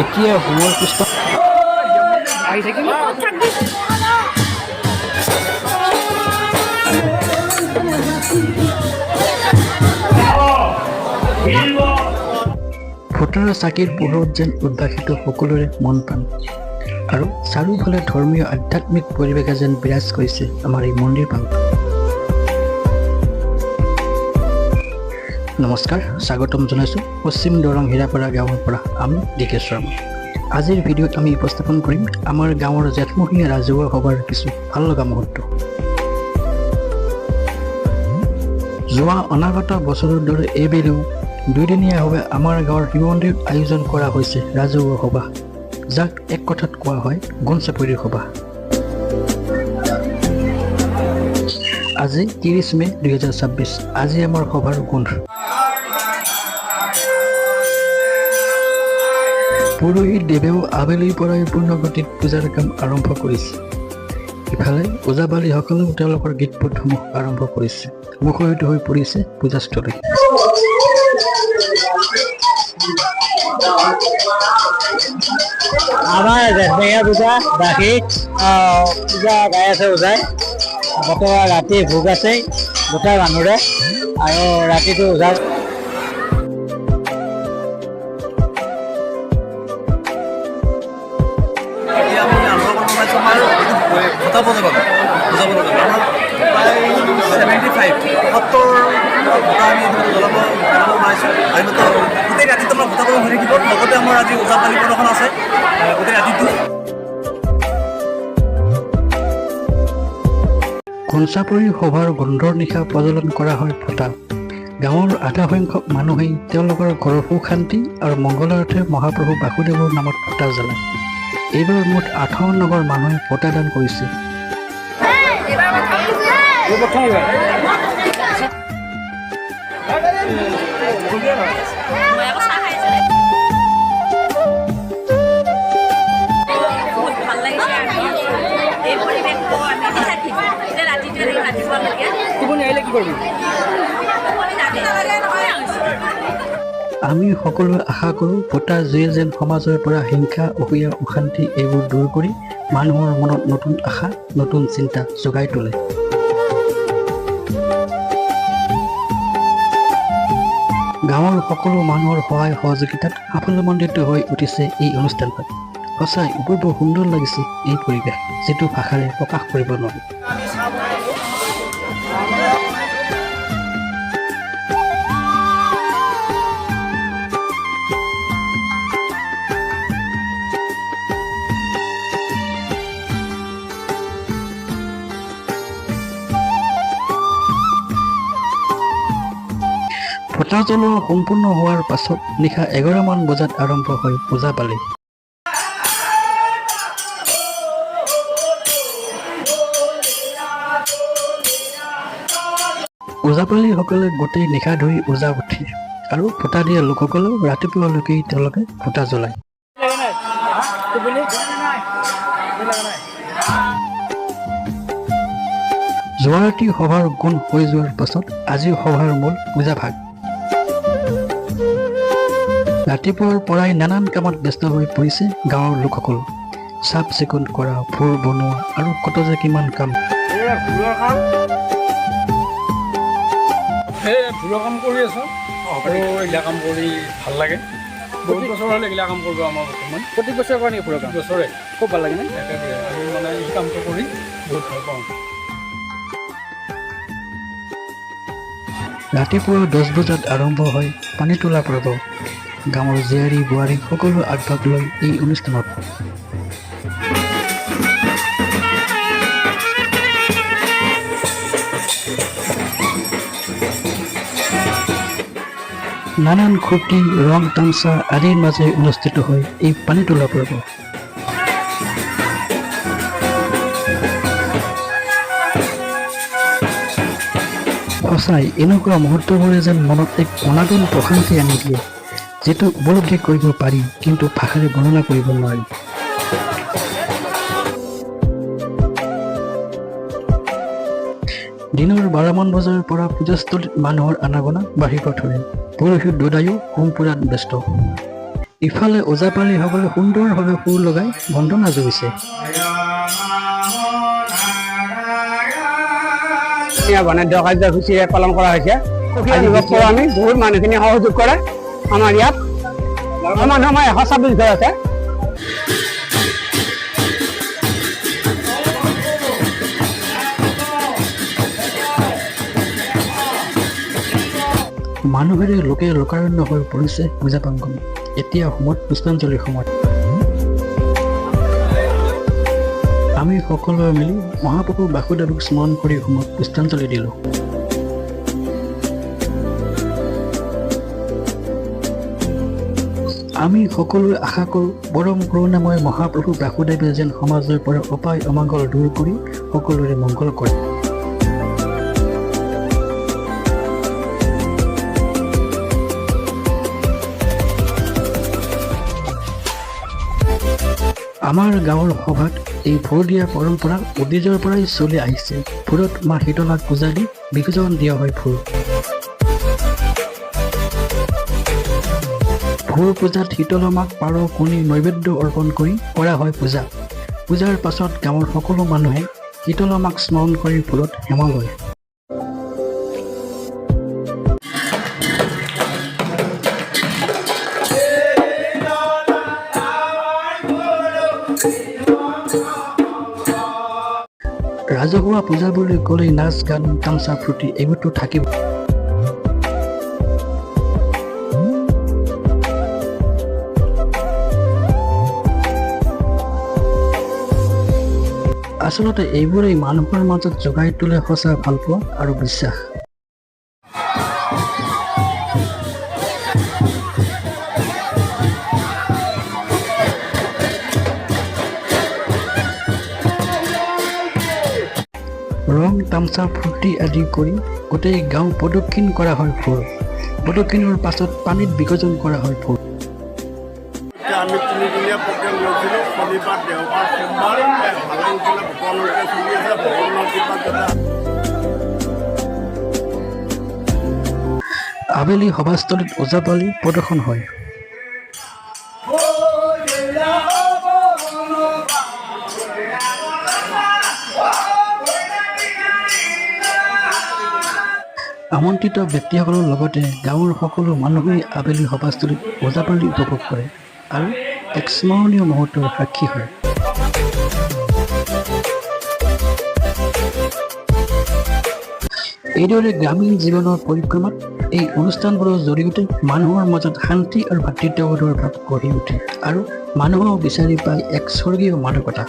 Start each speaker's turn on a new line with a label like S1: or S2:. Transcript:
S1: এতিয়া হোমৰ কৃষ্ণ আহি থাকিব। ভোটাৰ চাকিৰ পোহৰত যেন উদ্ভাসিত সকলোৰে মন প্ৰাণ আৰু চাৰিওফালে ধৰ্মীয় আধ্যাত্মিক পৰিৱেশে যেন বিৰাজ কৰিছে আমাৰ এই মন্দিৰ প্ৰাংগণত। নমস্কাৰ, স্বাগতম জনাইছোঁ পশ্চিম দৰং হীৰাপাৰা গাঁৱৰ পৰা আমি ডিকে শৰ্মা। আজিৰ ভিডিঅ'ত আমি উপস্থাপন কৰিম আমাৰ গাঁৱৰ জেঠমহীয়া ৰাজহুৱা সভাৰ কিছু ভাল লগা মুহূৰ্ত। যোৱা অনাগত বছৰৰ দৰে এইবেলিও দুইদিনীয়াভাৱে আমাৰ গাঁৱৰ শিৱ মন্দিৰত আয়োজন কৰা হৈছে ৰাজহুৱা সভা, যাক এক কথাত কোৱা হয় গুণ চাপৰিৰ সভা। আজি 30 মে 2026। আজি আমাৰ সভাৰ গুণ। পুৰোহিত দেৱেও আবেলিৰ পৰাই পূৰ্ণগতিত পূজাৰ কাম আৰম্ভ কৰিছে। ইফালে ওজাপালিসকলেও তেওঁলোকৰ গীতবোধসমূহ আৰম্ভ কৰিছে। মুখৰিত হৈ পৰিছে পূজাস্থলী।
S2: আমাৰ জেঠমহীয়া পূজা ৰাখি পূজা গাই আছে ওজাই। বৰ্তমান ৰাতি ভোগ আছে গোটেই মানুহৰে, আৰু ৰাতিটো ওজাৰ
S1: গুণচাপৰি সভাৰ গোন্ধৰ নিশা প্ৰজ্বলন কৰা হয় ফটা। গাঁৱৰ আধা সংখ্যক মানুহেই তেওঁলোকৰ ঘৰৰ সুখ শান্তি আৰু মংগলাৰ্থে মহাপ্ৰভু বাসুদেৱৰ নামত ফটা জ্বলায়। এইবাৰ মুঠ 58 নগৰ মানুহে ফটা দান কৰিছে। আমি সকলোৱে আশা কৰোঁ ফটা জুয়ে যেন সমাজৰ পৰা হিংসা, অসূয়া, অশান্তি এইবোৰ দূৰ কৰি মানুহৰ মনত নতুন আশা, নতুন চিন্তা জগাই তোলে। গাঁৱৰ সকলো মানুহৰ সহায় সহযোগিতাত সাফল্যমণ্ডিত হৈ উঠিছে এই অনুষ্ঠানভাগ। সঁচাই বৰ সুন্দৰ লাগিছে এই পৰিৱেশ, যিটো ভাষাৰে প্ৰকাশ কৰিব নোৱাৰি। ফটা জ্বলোৱা সম্পূৰ্ণ হোৱাৰ পাছত নিশা 11মান বজাত আৰম্ভ হয় ওজাপালি। ওজাপালিসকলে গোটেই নিশা ধৰি ওজা উঠে আৰু ফটা দিয়া লোকসকলেও ৰাতিপুৱালৈকে তেওঁলোকে ফটা জ্বলায়। যোৱা ৰাতি সভাৰ গুণ হৈ যোৱাৰ পাছত আজি সভাৰ মূল পূজা ভাগ। ৰাতিপুৱাৰ পৰাই নানান কামত ব্যস্ত হৈ পৰিছে গাঁৱৰ লোকসকল। চাফ চিকুণ কৰা, ভোৰ বনোৱা আৰু কত যে কিমান কাম।
S3: ফুলৰ কাম কৰি আছোঁ আৰু এইগিলা কাম কৰি ভাল লাগে। বহুত বছৰ হ'লে এইগিলা কাম কৰিব আমাৰ বৰ্তমান।
S2: প্ৰতি বছৰে কৰা নেকি ফুলৰ কাম?
S3: বছৰে
S2: খুব ভাল লাগে নে?
S3: একেবাৰে আমি মানে এই কামটো কৰি বহুত ভাল পাওঁ।
S1: ৰাতিপুৱা 10 বজাত আৰম্ভ হয় পানী তোলা পৰ্ব। গাঁৱৰ জীয়াৰী বোৱাৰী সকলো আগভাগ লয় এই অনুষ্ঠানত। নানান ফূৰ্তি, ৰং তামচা আদিৰ মাজে অনুষ্ঠিত হয় এই পানী তোলা পৰ্ব। সঁচাই এনেকুৱা মুহূৰ্তবোৰে যেন মনত এক অনাগন প্ৰশান্তি আনি দিয়ে, যিটো উপলব্ধি কৰিব পাৰি কিন্তু ভাষাৰে বৰ্ণনা কৰিব নোৱাৰি। দিনৰ 12মান বজাৰ পৰা পূজাস্থলীত মানুহৰ আনাগোনা বাঢ়িব ধৰে। পুৰোহিত দুদায়ো হোম পূজাত ব্যস্ত। ইফালে ওজাপালিসকলে সুন্দৰভাৱে সুৰ লগাই বন্দনা জুৰিছে।
S2: বৰ্ণাঢ্য কাৰ্যসূচীৰে পালন কৰা হৈছে। আমি বহুত মানুহখিনি সহযোগ কৰে আমাৰ ইয়াত। মানুহ আমাৰ 126 ঘৰ আছে।
S1: মানুহেৰে লোকে লোকাৰণ্য হৈ পৰিছে পূজা প্ৰাংগণ। এতিয়া সময়ত পুষ্পাঞ্জলিৰ সময়। আমি সকলোৱে মিলি মহাপ্ৰভু বাসুদেৱক স্মৰণ কৰি সময়ত পুষ্পাঞ্জলি দিলোঁ। আমি সকলোৱে আশা কৰোঁ পৰম কৰুণাময় মহাপ্ৰভু বাসুদেৱে যেন সমাজৰ পৰা অপায় অমংগল দূৰ কৰি সকলোৰে মংগল কৰে। আমাৰ গাঁৱৰ সভাত এই ভোৰ দিয়া পৰম্পৰা অতীজৰ পৰাই চলি আহিছে। ভোৰত মা শীতলাক পূজা দি বিসৰ্জন দিয়া হয় ভোৰ। ভোৰ পূজাত শীতলা মাক পাৰ কণী নৈবেদ্য অৰ্পণ কৰি কৰা হয় পূজা। পূজাৰ পাছত গাঁৱৰ সকলো মানুহে শীতলা মাক স্মৰণ কৰি ভোৰত সেৱা লয়। ৰাজহুৱা পূজা বুলি ক'লেই নাচ গান তামচা ফূৰ্তি এইবোৰতো থাকিব। আচলতে এইবোৰেই মানুহৰ মাজত জগাই তোলে সঁচা ভালপোৱা আৰু বিশ্বাস। ৰং তামচা ফূৰ্তি আদি কৰি গোটেই গাঁও প্ৰদক্ষিণ কৰা হয় ভোৰ। প্ৰদক্ষিণৰ পাছত পানীত বিসৰ্জন কৰা হয় ভোৰ।
S4: আমি তিনিদিনীয়া প্ৰগ্ৰেম লৈছিলোঁ। শনিবাৰ দেওবাৰ সোমবাৰ ভালে উঠিলে ভগৱানলৈকে চলি আছে। ভগৱানৰ কৃপাত
S1: আবেলি সভাস্থলীত ওজাপালি প্ৰদৰ্শন হয়। আমন্ত্ৰিত ব্যক্তিসকলৰ লগতে গাঁৱৰ সকলো মানুহেই আবেলি সভাস্থলীত ওজাপালি উপভোগ কৰে আৰু এক স্মৰণীয় মুহূৰ্তৰ সাক্ষী হয়। এইদৰে গ্ৰামীণ জীৱনৰ পৰিক্ৰমাত এই অনুষ্ঠানবোৰৰ জৰিয়তে মানুহৰ মাজত শান্তি আৰু ভাতৃত্ববোধৰ ভাৱ গঢ়ি উঠে আৰু মানুহক বিচাৰি পায় এক স্বৰ্গীয় মাদকতা।